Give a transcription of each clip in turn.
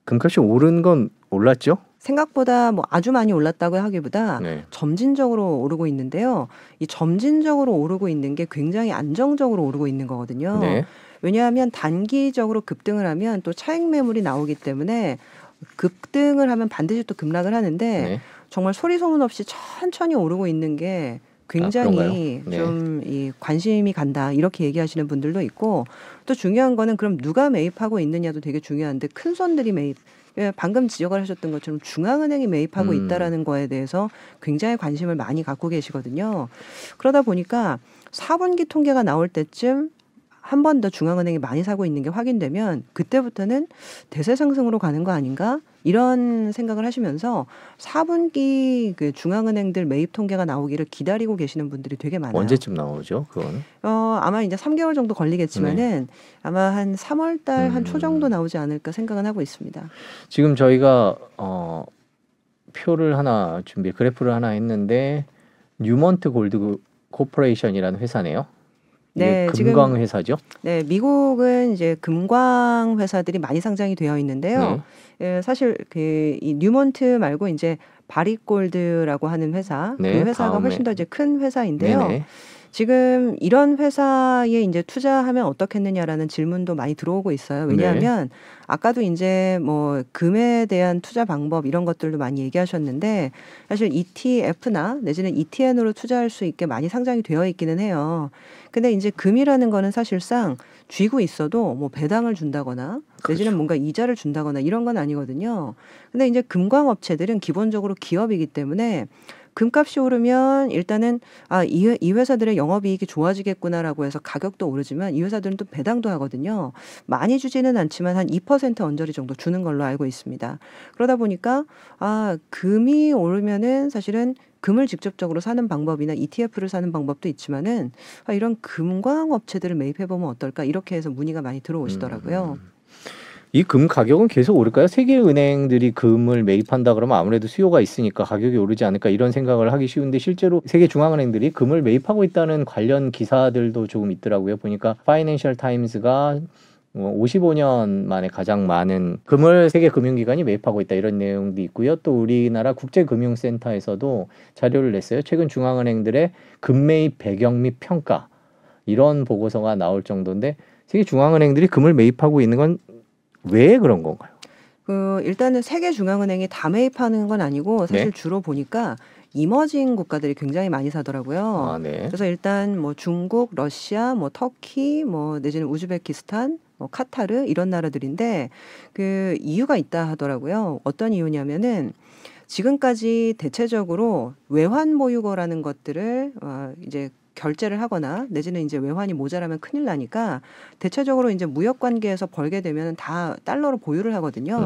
금값이 오른 건 올랐죠? 생각보다 뭐 아주 많이 올랐다고 하기보다 네. 점진적으로 오르고 있는데요. 이 점진적으로 오르고 있는 게 굉장히 안정적으로 오르고 있는 거거든요. 네. 왜냐하면 단기적으로 급등을 하면 또 차익 매물이 나오기 때문에 급등을 하면 반드시 또 급락을 하는데 네. 정말 소리 소문 없이 천천히 오르고 있는 게 굉장히 네. 좀 이 관심이 간다 이렇게 얘기하시는 분들도 있고 또 중요한 거는 그럼 누가 매입하고 있느냐도 되게 중요한데 큰 손들이 매입 방금 지적을 하셨던 것처럼 중앙은행이 매입하고 있다라는 거에 대해서 굉장히 관심을 많이 갖고 계시거든요. 그러다 보니까 4분기 통계가 나올 때쯤 한 번 더 중앙은행이 많이 사고 있는 게 확인되면 그때부터는 대세 상승으로 가는 거 아닌가? 이런 생각을 하시면서 4분기 그 중앙은행들 매입 통계가 나오기를 기다리고 계시는 분들이 되게 많아요. 언제쯤 나오죠? 그건? 아마 이제 3개월 정도 걸리겠지만은 아마 한 3월 달 한 초 정도 나오지 않을까 생각은 하고 있습니다. 지금 저희가 그래프를 하나 했는데 뉴먼트 골드 코퍼레이션이라는 회사네요. 이게 금광 회사죠? 네, 미국은 이제 금광 회사들이 많이 상장이 되어 있는데요. 사실 이 뉴먼트 말고 이제 바리골드라고 하는 회사, 그 회사가 훨씬 더 이제 큰 회사인데요. 지금 이런 회사에 이제 투자하면 어떻겠느냐라는 질문도 많이 들어오고 있어요. 왜냐하면 아까도 이제 뭐 금에 대한 투자 방법 이런 것들도 많이 얘기하셨는데 사실 ETF나 내지는 ETN으로 투자할 수 있게 많이 상장이 되어 있기는 해요. 근데 이제 금이라는 거는 사실상 쥐고 있어도 뭐 배당을 준다거나 내지는 뭔가 이자를 준다거나 이런 건 아니거든요. 근데 이제 금광업체들은 기본적으로 기업이기 때문에 금값이 오르면 일단은 이 회사들의 영업이익이 좋아지겠구나라고 해서 가격도 오르지만 이 회사들은 또 배당도 하거든요. 많이 주지는 않지만 한 2% 언저리 정도 주는 걸로 알고 있습니다. 그러다 보니까 금이 오르면은 사실은 금을 직접적으로 사는 방법이나 ETF를 사는 방법도 있지만은 이런 금광 업체들을 매입해 보면 어떨까 이렇게 해서 문의가 많이 들어오시더라고요. 이 금 가격은 계속 오를까요? 세계 은행들이 금을 매입한다 그러면 아무래도 수요가 있으니까 가격이 오르지 않을까 이런 생각을 하기 쉬운데 실제로 세계 중앙은행들이 금을 매입하고 있다는 관련 기사들도 조금 있더라고요. 보니까 파이낸셜 타임스가 55년 만에 가장 많은 금을 세계 금융기관이 매입하고 있다 이런 내용도 있고요. 또 우리나라 국제금융센터에서도 자료를 냈어요. 최근 중앙은행들의 금 매입 배경 및 평가 이런 보고서가 나올 정도인데 세계 중앙은행들이 금을 매입하고 있는 건 왜 그런 건가요? 일단은 세계 중앙은행이 다 매입하는 건 아니고 사실 주로 보니까 이머징 국가들이 굉장히 많이 사더라고요. 그래서 일단 뭐 중국, 러시아, 뭐 터키, 뭐 내지는 우즈베키스탄, 뭐 카타르 이런 나라들인데 그 이유가 있다 하더라고요. 어떤 이유냐면은 지금까지 대체적으로 외환 보유고라는 것들을 이제 결제를 하거나 내지는 이제 외환이 모자라면 큰일 나니까 대체적으로 이제 무역 관계에서 벌게 되면 다 달러로 보유를 하거든요.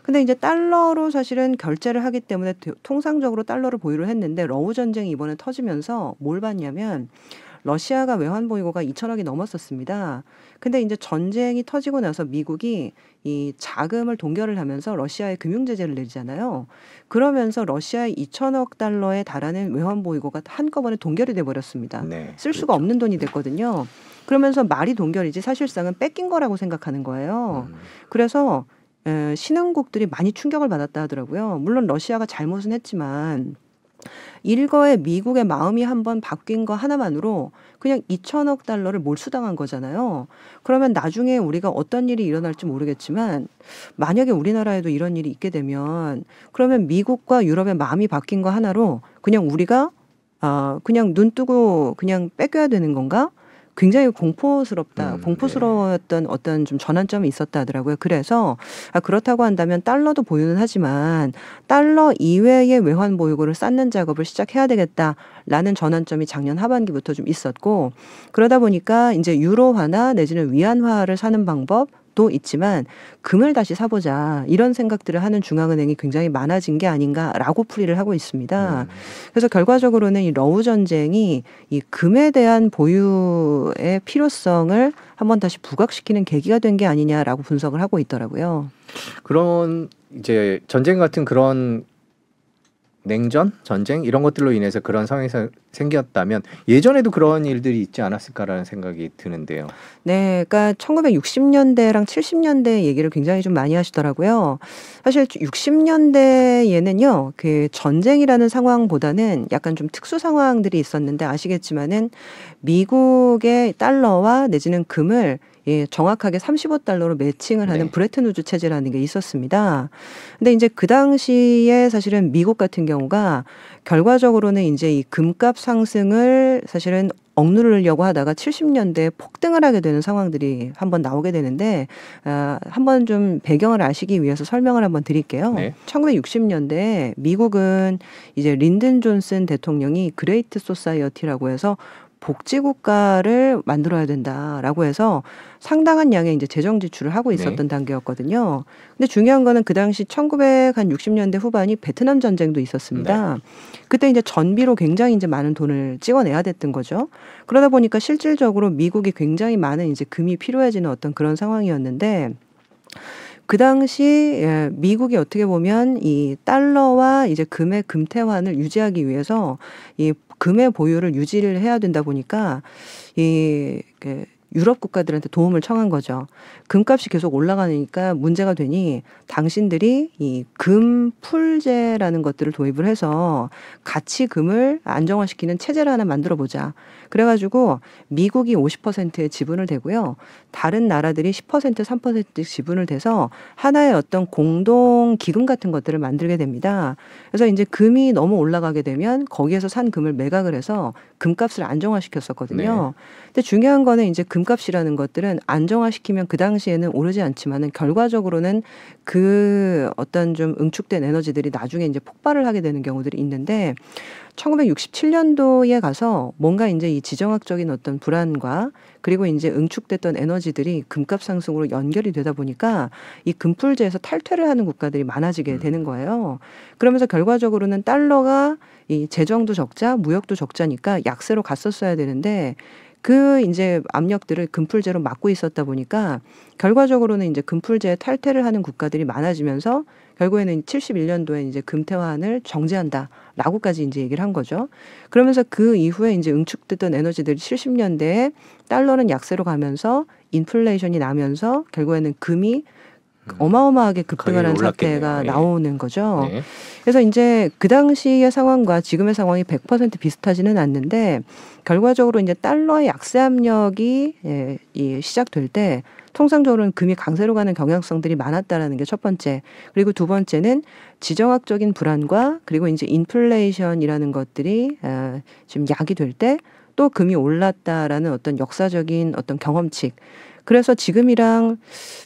근데 이제 달러로 사실은 결제를 하기 때문에 통상적으로 달러를 보유를 했는데 러우 전쟁이 이번에 터지면서 뭘 봤냐면 러시아가 외환 보유고가 2천억이 넘었었습니다. 근데 이제 전쟁이 터지고 나서 미국이 이 자금을 동결을 하면서 러시아에 금융 제재를 내리잖아요. 그러면서 러시아의 2천억 달러에 달하는 외환 보유고가 한꺼번에 동결이 돼 버렸습니다. 쓸 수가 없는 돈이 됐거든요. 그러면서 말이 동결이지 사실상은 뺏긴 거라고 생각하는 거예요. 그래서 신흥국들이 많이 충격을 받았다 하더라고요. 물론 러시아가 잘못은 했지만 일거에 미국의 마음이 한번 바뀐 거 하나만으로 그냥 2천억 달러를 몰수당한 거잖아요. 그러면 나중에 우리가 어떤 일이 일어날지 모르겠지만 만약에 우리나라에도 이런 일이 있게 되면 그러면 미국과 유럽의 마음이 바뀐 거 하나로 그냥 우리가 그냥 눈 뜨고 그냥 뺏겨야 되는 건가? 굉장히 공포스러웠던 어떤 좀 전환점이 있었다 하더라고요. 그래서 그렇다고 한다면 달러도 보유는 하지만 달러 이외의 외환 보유고를 쌓는 작업을 시작해야 되겠다라는 전환점이 작년 하반기부터 좀 있었고 그러다 보니까 이제 유로화나 내지는 위안화를 사는 방법도 있지만 금을 다시 사보자 이런 생각들을 하는 중앙은행이 굉장히 많아진 게 아닌가라고 풀이를 하고 있습니다. 그래서 결과적으로는 이 러우 전쟁이 이 금에 대한 보유의 필요성을 한번 다시 부각시키는 계기가 된 게 아니냐라고 분석을 하고 있더라고요. 그런 이제 전쟁 같은 그런 냉전, 전쟁 이런 것들로 인해서 그런 상황이 생겼다면 예전에도 그런 일들이 있지 않았을까라는 생각이 드는데요. 네, 그러니까 1960년대랑 70년대 얘기를 굉장히 좀 많이 하시더라고요. 사실 60년대에는요, 그 전쟁이라는 상황보다는 약간 좀 특수 상황들이 있었는데 아시겠지만은 미국의 달러와 내지는 금을 정확하게 35달러로 매칭을 하는 브레튼 우즈 체제라는 게 있었습니다. 근데 이제 그 당시에 사실은 미국 같은 경우가 결과적으로는 이제 이 금값 상승을 사실은 억누르려고 하다가 70년대에 폭등을 하게 되는 상황들이 한번 나오게 되는데 한번 좀 배경을 아시기 위해서 설명을 한번 드릴게요. 1960년대에 미국은 이제 린든 존슨 대통령이 그레이트 소사이어티라고 해서 복지국가를 만들어야 된다라고 해서 상당한 양의 이제 재정 지출을 하고 있었던 단계였거든요. 근데 중요한 거는 그 당시 1960년대 후반이 베트남 전쟁도 있었습니다. 그때 이제 전비로 굉장히 이제 많은 돈을 찍어내야 됐던 거죠. 그러다 보니까 실질적으로 미국이 굉장히 많은 이제 금이 필요해지는 어떤 그런 상황이었는데 그 당시 미국이 어떻게 보면 이 달러와 이제 금의 금태환을 유지하기 위해서 이 금의 보유를 유지를 해야 된다 보니까 이 유럽 국가들한테 도움을 청한 거죠. 금값이 계속 올라가니까 문제가 되니 당신들이 이 금풀제라는 것들을 도입을 해서 같이 금을 안정화시키는 체제를 하나 만들어 보자. 그래가지고 미국이 50%의 지분을 대고요. 다른 나라들이 10%, 3%씩 지분을 대서 하나의 어떤 공동 기금 같은 것들을 만들게 됩니다. 그래서 이제 금이 너무 올라가게 되면 거기에서 산 금을 매각을 해서 금값을 안정화시켰었거든요. 근데 중요한 거는 이제 금값이라는 것들은 안정화시키면 그 당시에는 오르지 않지만은 결과적으로는 그 어떤 좀 응축된 에너지들이 나중에 이제 폭발을 하게 되는 경우들이 있는데 1967년도에 가서 뭔가 이제 이 지정학적인 어떤 불안과 그리고 이제 응축됐던 에너지들이 금값 상승으로 연결이 되다 보니까 이 금풀제에서 탈퇴를 하는 국가들이 많아지게 되는 거예요. 그러면서 결과적으로는 달러가 이 재정도 적자, 무역도 적자니까 약세로 갔었어야 되는데 그 이제 압력들을 금풀제로 막고 있었다 보니까 결과적으로는 이제 금풀제에 탈퇴를 하는 국가들이 많아지면서 결국에는 71년도에 이제 금태환을 정지한다라고까지 이제 얘기를 한 거죠. 그러면서 그 이후에 이제 응축됐던 에너지들이 70년대에 달러는 약세로 가면서 인플레이션이 나면서 결국에는 금이 어마어마하게 급등을 한 사태가 나오는 거죠. 그래서 이제 그 당시의 상황과 지금의 상황이 100% 비슷하지는 않는데 결과적으로 이제 달러의 약세 압력이 시작될 때 통상적으로는 금이 강세로 가는 경향성들이 많았다라는 게 첫 번째. 그리고 두 번째는 지정학적인 불안과 그리고 이제 인플레이션이라는 것들이 지금 약이 될 때 또 금이 올랐다라는 어떤 역사적인 어떤 경험칙. 그래서 지금이랑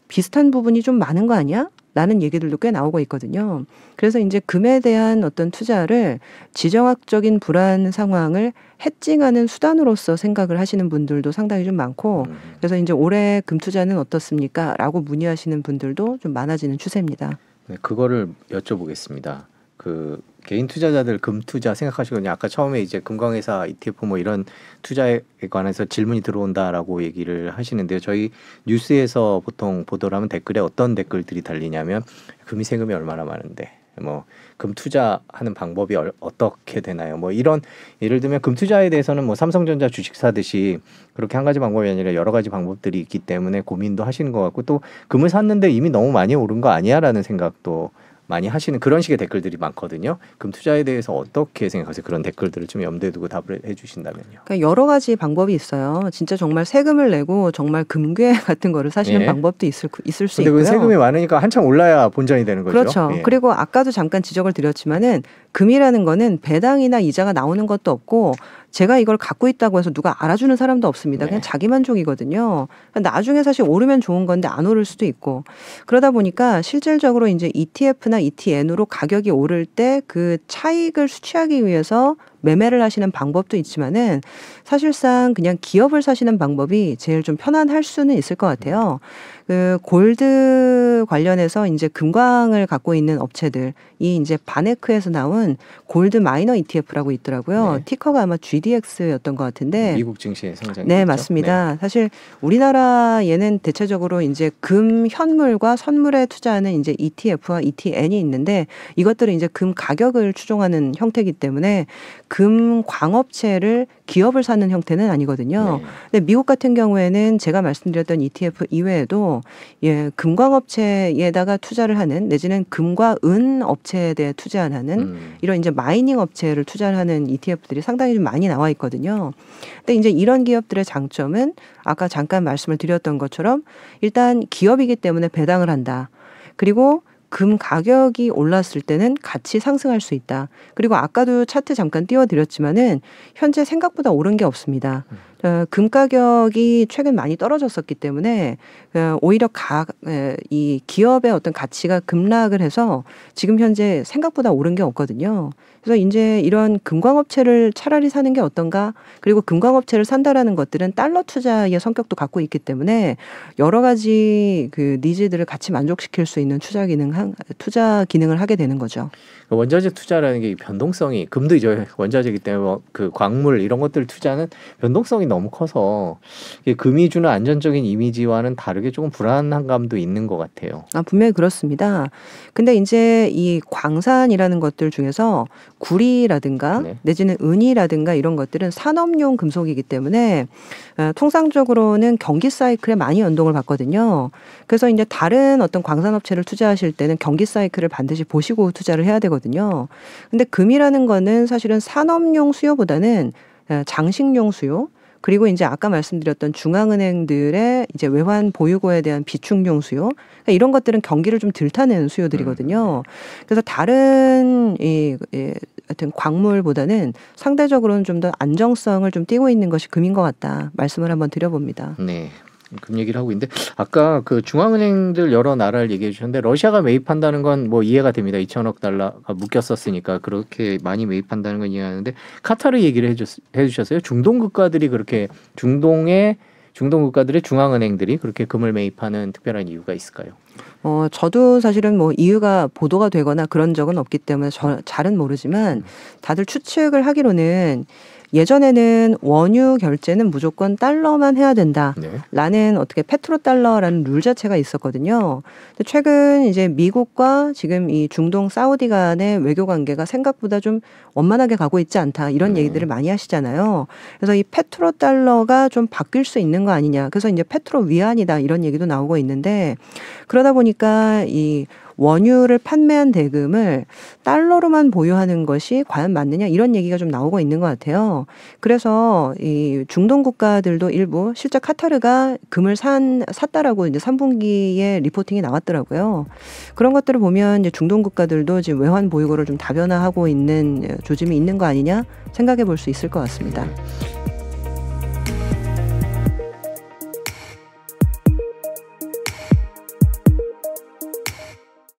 비슷한 부분이 좀 많은 거 아니야? 라는 얘기들도 꽤 나오고 있거든요. 그래서 이제 금에 대한 어떤 투자를 지정학적인 불안 상황을 해칭하는 수단으로서 생각을 하시는 분들도 상당히 좀 많고 그래서 이제 올해 금 투자는 어떻습니까? 라고 문의하시는 분들도 좀 많아지는 추세입니다. 네, 그거를 여쭤보겠습니다. 그 개인 투자자들 금 투자 생각하시거든요. 아까 처음에 이제 금광회사 ETF 뭐 이런 투자에 관해서 질문이 들어온다라고 얘기를 하시는데요. 저희 뉴스에서 보통 보도를 하면 댓글에 어떤 댓글들이 달리냐면 금이 세금이 얼마나 많은데 뭐 금 투자하는 방법이 어떻게 되나요? 뭐 이런 예를 들면 금 투자에 대해서는 뭐 삼성전자 주식 사듯이 그렇게 한 가지 방법이 아니라 여러 가지 방법들이 있기 때문에 고민도 하시는 것 같고 또 금을 샀는데 이미 너무 많이 오른 거 아니야라는 생각도 많이 하시는 그런 식의 댓글들이 많거든요. 금 투자에 대해서 어떻게 생각하세요? 그런 댓글들을 좀 염두에 두고 답을 해주신다면요. 그러니까 여러 가지 방법이 있어요. 진짜 정말 세금을 내고 정말 금괴 같은 거를 사시는 방법도 있을 수 있고요. 근데 그 세금이 많으니까 한참 올라야 본전이 되는 거죠. 그렇죠. 그리고 아까도 잠깐 지적을 드렸지만은 금이라는 거는 배당이나 이자가 나오는 것도 없고 제가 이걸 갖고 있다고 해서 누가 알아주는 사람도 없습니다. 그냥 자기 만족이거든요. 나중에 사실 오르면 좋은 건데 안 오를 수도 있고 그러다 보니까 실질적으로 이제 ETF나 ETN으로 가격이 오를 때 그 차익을 수취하기 위해서 매매를 하시는 방법도 있지만은 사실상 그냥 기업을 사시는 방법이 제일 좀 편안할 수는 있을 것 같아요. 그 골드 관련해서 이제 금광을 갖고 있는 업체들이 이제 바네크에서 나온 골드 마이너 ETF라고 있더라고요. 티커가 아마 GDX였던 것 같은데 미국 증시에 상장이 네, 있죠? 맞습니다. 사실 우리나라에는 대체적으로 이제 금 현물과 선물에 투자하는 이제 ETF와 ETN이 있는데 이것들은 이제 금 가격을 추종하는 형태이기 때문에 금 광업체를 기업을 사는 형태는 아니거든요. 근데 미국 같은 경우에는 제가 말씀드렸던 ETF 이외에도 금광업체에다가 투자를 하는 내지는 금과 은 업체에 대해 투자하는 이런 이제 마이닝 업체를 투자하는 ETF들이 상당히 좀 많이 나와 있거든요. 근데 이제 이런 기업들의 장점은 아까 잠깐 말씀을 드렸던 것처럼 일단 기업이기 때문에 배당을 한다. 그리고 금 가격이 올랐을 때는 같이 상승할 수 있다. 그리고 아까도 차트 잠깐 띄워드렸지만은 현재 생각보다 오른 게 없습니다. 금 가격이 최근 많이 떨어졌었기 때문에 오히려 이 기업의 어떤 가치가 급락을 해서 지금 현재 생각보다 오른 게 없거든요. 그래서 이제 이런 금광업체를 차라리 사는 게 어떤가? 그리고 금광업체를 산다라는 것들은 달러 투자의 성격도 갖고 있기 때문에 여러 가지 그 니즈들을 같이 만족시킬 수 있는 투자 기능을 하게 되는 거죠. 원자재 투자라는 게 변동성이 금도 이제 원자재이기 때문에 그 광물 이런 것들 투자는 변동성이 너무 커서 금이 주는 안전적인 이미지와는 다르게 조금 불안한 감도 있는 것 같아요. 분명히 그렇습니다. 근데 이제 이 광산이라는 것들 중에서 구리라든가 내지는 은이라든가 이런 것들은 산업용 금속이기 때문에 통상적으로는 경기 사이클에 많이 연동을 받거든요. 그래서 이제 다른 어떤 광산업체를 투자하실 때는 경기 사이클을 반드시 보시고 투자를 해야 되거든요. 근데 금이라는 거는 사실은 산업용 수요보다는 장식용 수요, 그리고 이제 아까 말씀드렸던 중앙은행들의 이제 외환 보유고에 대한 비축용 수요, 그러니까 이런 것들은 경기를 좀 덜 타는 수요들이거든요. 그래서 다른 하여튼 광물보다는 상대적으로는 좀 더 안정성을 좀 띠고 있는 것이 금인 것 같다. 말씀을 한번 드려봅니다. 네. 금 얘기를 하고 있는데 아까 그 중앙은행들 여러 나라를 얘기해 주셨는데 러시아가 매입한다는 건 뭐 이해가 됩니다. 2천억 달러가 묶였었으니까 그렇게 많이 매입한다는 건 이해하는데 카타르 얘기를 해주셨어요. 중동 국가들이 그렇게 중동 국가들의 중앙은행들이 그렇게 금을 매입하는 특별한 이유가 있을까요? 저도 사실은 뭐 이유가 보도가 되거나 그런 적은 없기 때문에 잘은 모르지만 다들 추측을 하기로는 예전에는 원유 결제는 무조건 달러만 해야 된다라는 어떻게 페트로달러라는 룰 자체가 있었거든요. 근데 최근 이제 미국과 지금 이 중동 사우디 간의 외교 관계가 생각보다 좀 원만하게 가고 있지 않다 이런 얘기들을 많이 하시잖아요. 그래서 이 페트로달러가 좀 바뀔 수 있는 거 아니냐. 그래서 이제 페트로 위안이다 이런 얘기도 나오고 있는데 그러다 보니까 이 원유를 판매한 대금을 달러로만 보유하는 것이 과연 맞느냐 이런 얘기가 좀 나오고 있는 것 같아요. 그래서 이 중동 국가들도 일부 실제 카타르가 금을 샀다라고 이제 3분기에 리포팅이 나왔더라고요. 그런 것들을 보면 이제 중동 국가들도 지금 외환 보유고를 좀 다변화하고 있는 조짐이 있는 거 아니냐 생각해 볼 수 있을 것 같습니다.